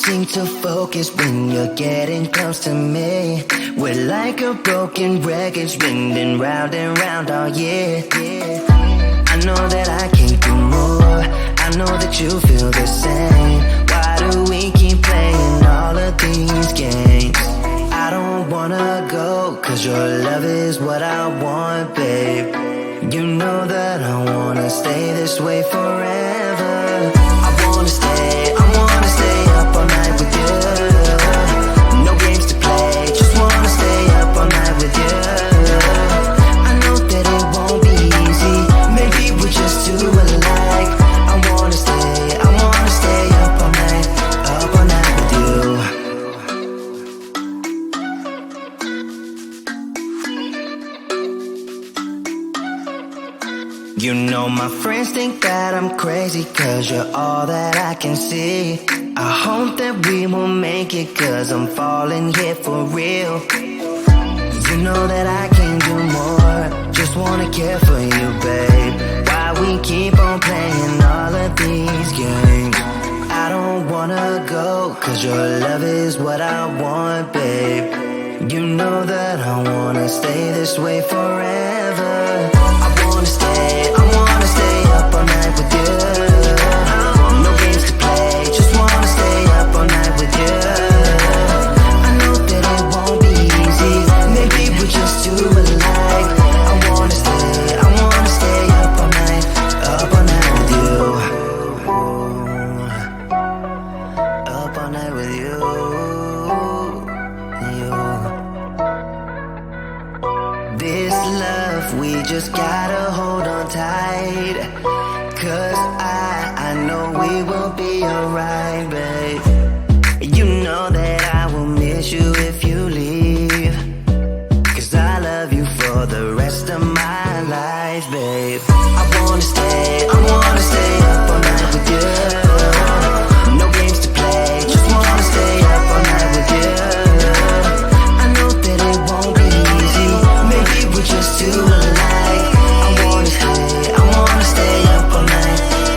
seem to focus when you're getting close to me. We're like a broken record spinning round and round all year. I know that I can't do more, I know that you feel the same. Why do we keep playing all of these games? I don't wanna go, cause your love is what I want, babe. You know that I wanna stay this way forever. I wanna stay up all night with you. No games to play, just wanna stay up all night with you. I know that it won't be easy, maybe we're just too alike. I wanna stay up all night with you. You know my friends think that I'm crazy, cause you're all that I can see. I hope that we will make it, cause I'm falling here for real. You know that I can't do more, just wanna care for you, babe. Why we keep on playing all of these games? I don't wanna go, cause your love is what I want, babe. You know that I wanna stay this way forever. I wanna stay up all night with you. No games to play, just wanna stay up all night with you. I know that it won't be easy, maybe we're just too alike. I wanna stay up all night with you. Up all night with you. This love, we just gotta hold on tight. Cause I know we will be alright, babe. You know that I will miss you if you leave. Cause I love you for the rest of my life, babe. I wanna stay up all night with you. No games to play, just wanna stay up all night with you. I know that it won't be easy, maybe we're just too alike. I wanna stay up all night with you.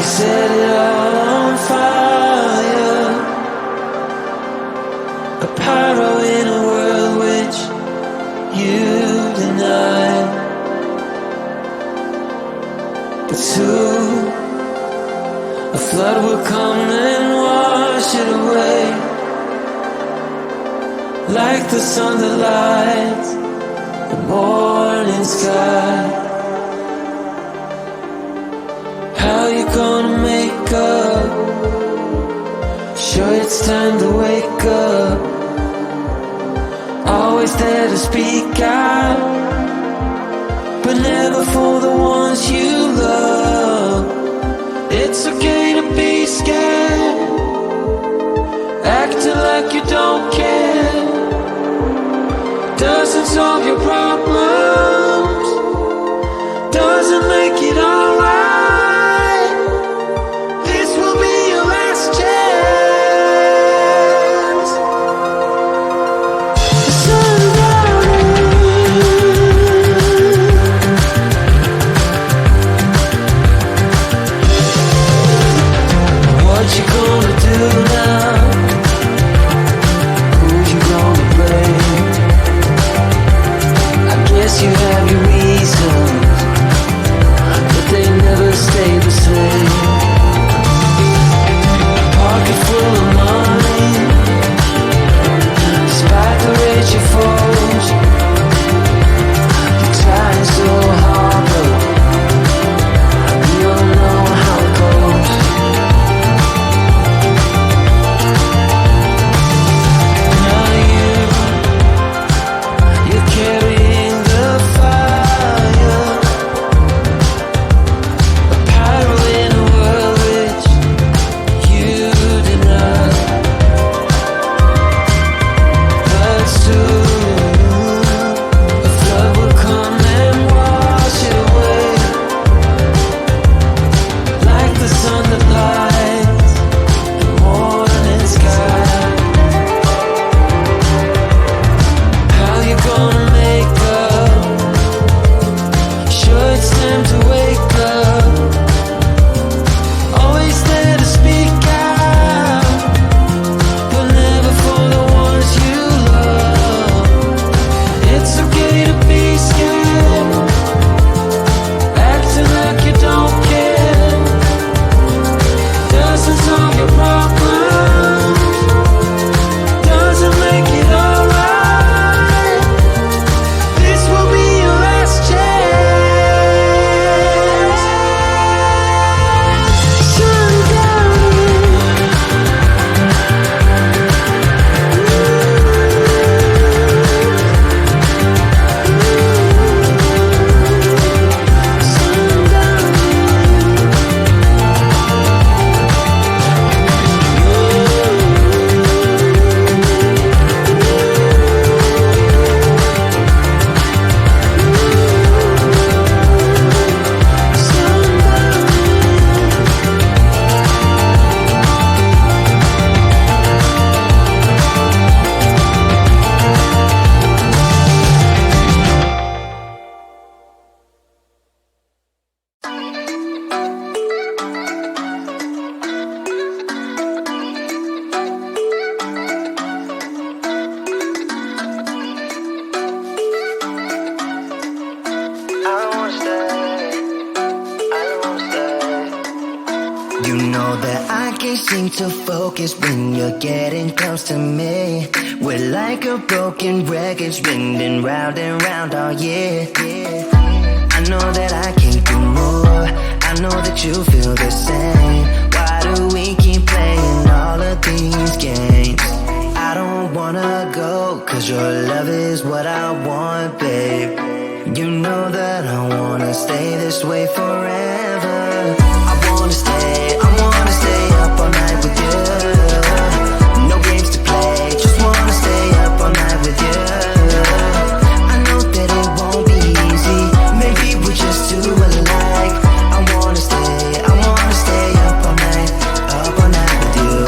set it on fire, a pyro in a world which you deny. But soon a flood will come and wash it away, like the sun that lights the morning sky. How you gonna make up? Sure it's time to wake up. Always there to speak out, but never for the ones you love. It's okay to be scared, acting like you don't care. Doesn't solve your problems, doesn't make it alright. You have your reasons, but they never stay the same. Pocket full of money, despite the rage you foes. You're trying so hard, but you don't know how it goes. Now you carry seem to focus when you're getting close to me. We're like a broken record spinning round and round all year. I know that I can't do more, I know that you feel the same. Why do we keep playing all of these games? I don't wanna go, cause your love is what I want, babe. You know that I wanna stay this way forever. I wanna stay up all night with you. No games to play, just wanna stay up all night with you. I know that it won't be easy, maybe we're just too alike. I wanna stay up all night with you.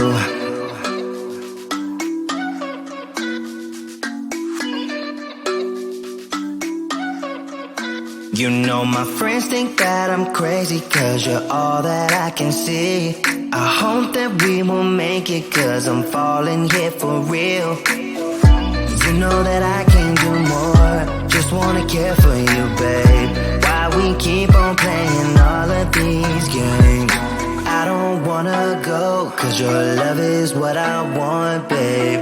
You know my friends friends think that I'm crazy, cause you're all that I can see. I hope that we will make it, cause I'm falling here for real. You know that I can do more, just wanna care for you, babe. Why we keep on playing all of these games? I don't wanna go, cause your love is what I want, babe.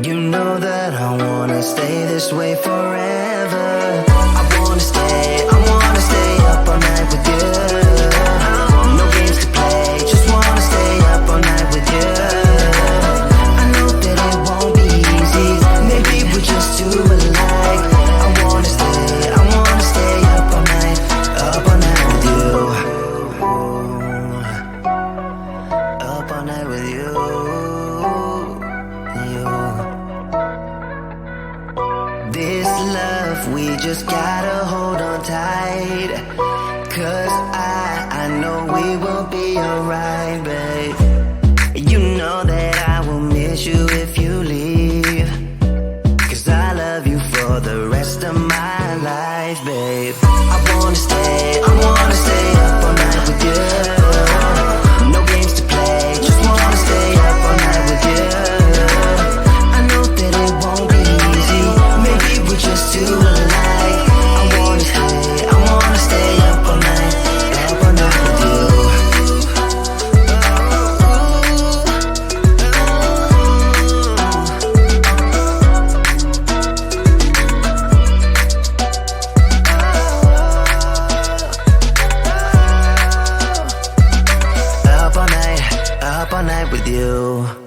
You know that I wanna stay this way forever. I wanna stay up all night with you. No games to play, just wanna stay up all night with you. I know that it won't be easy, maybe we're just too alike. I wanna stay up all night with you. Up all night with you. This love, we just gotta hold on tight. Cause I know we will be alright, babe. You know that I will miss you if you leave. Cause I love you for the rest of my life, babe. I wanna stay up all night with you. No games to play, just wanna stay up all night with you. I know that it won't be easy, maybe we're just too alike. I wanna stay up all night with you. Up all night with you.